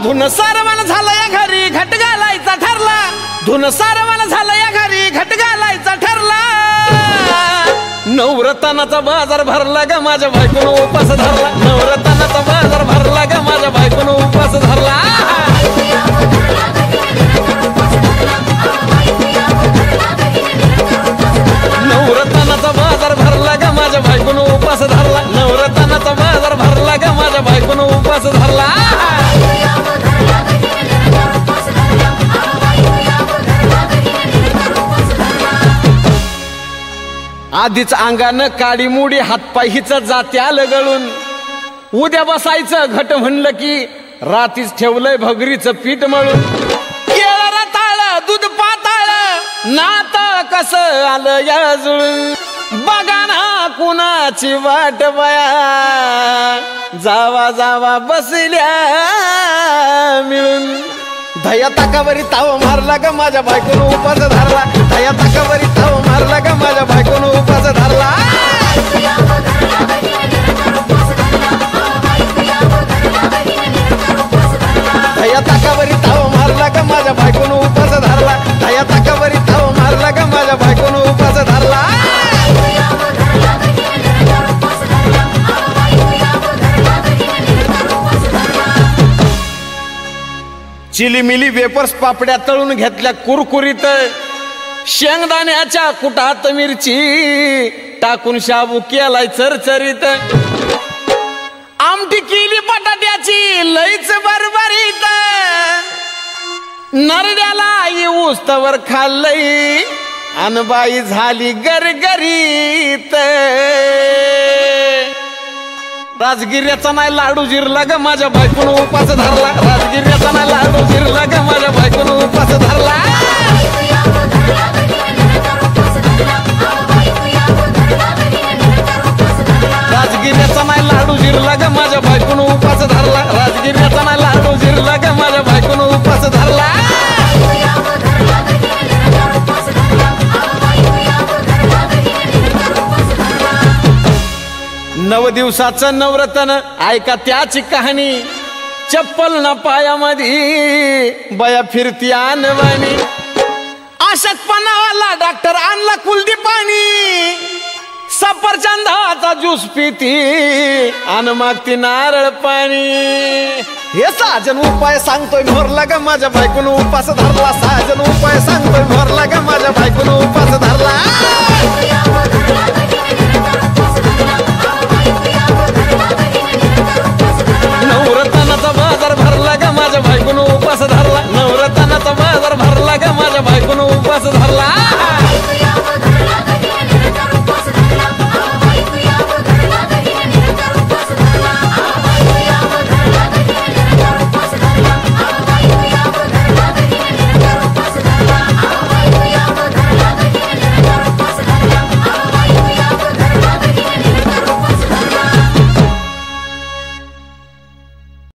धुन सारवान झालं या घरी घट घालायचा ठरला धुन सारवान झालं या घरी घट घालायचा ठरला नवरत्नाचा बाजार भरला ग माझ्या बायकोनं उपास धरला नवरत्नाचा बाजार भरला ग माझ्या बायकोनं उपास धरला नवरत्नाचा बाजार भरला ग माझ्या बायकोनं उपास धरला नवरत्नाचा बाजार भरला ग माझ्या बायकोनं उपास धरला आधीच अंगानं काडी मुडी हातपाय हिच जात्या लगळून उद्या बसायचं घट म्हणलं की रातीच ठेवलंय भगरीचं पीठ मळून केळं रताळ दूध पाताळ नात कसं आलं या जुळून बघा ना कुणाची वाट बया जावा जावा बसल्या मिळून दया ताकावरी ताव मारला ग माझ्या बायकोनं उपास धरला दया ताकावरी ताव मारला ग माझ्या बायकोनं उपास धरला दया ताकावरी ताव मारला ग माझ्या बायकोनं उपास धरला दया ताकावरी ताव मारला ग माझ्या बायकोनं उपास धरला चिलीमिली वेपर्स पापड्या तळून घेतल्या कुरकुरीत शेंगदाण्याच्या कुटात मिरची टाकून शाबू केलाय चरचरीत आमटी केली बटाट्याची लईच बरबरीत नरड्याला येऊस तवर खाल्लई अनबाई झाली गरगरीत राजगिर्याचा नाही लाडू जिरला ग माझ्या बायकोनं उपास धरला राजगिर्याचा नाही लाडू जिरला ग माझ्या बायकोनं उपास धरला राजगिर्याचा नाही लाडू जिरला ग माझ्या बायकोनं उपास धरला राजगिर्याचा नाही लाडू जिरला ग माझ्या बायकोनं उपास धरला नव दिवसाचं नवरत्न ऐका त्याची कहाणी चप्पल न पायामध्ये बया फिरती आणवानी अशक्तपणावाला डॉक्टर आणला कुलदीपानी सफरचंदाचा ज्यूस पिती आण मागती नारळ पाणी हे साजन उपाय सांगतोय भरला ग माझ्या बायकोनं उपास धरला साजन उपाय सांगतोय भरला ग माझ्या बायकोनं उपास धरला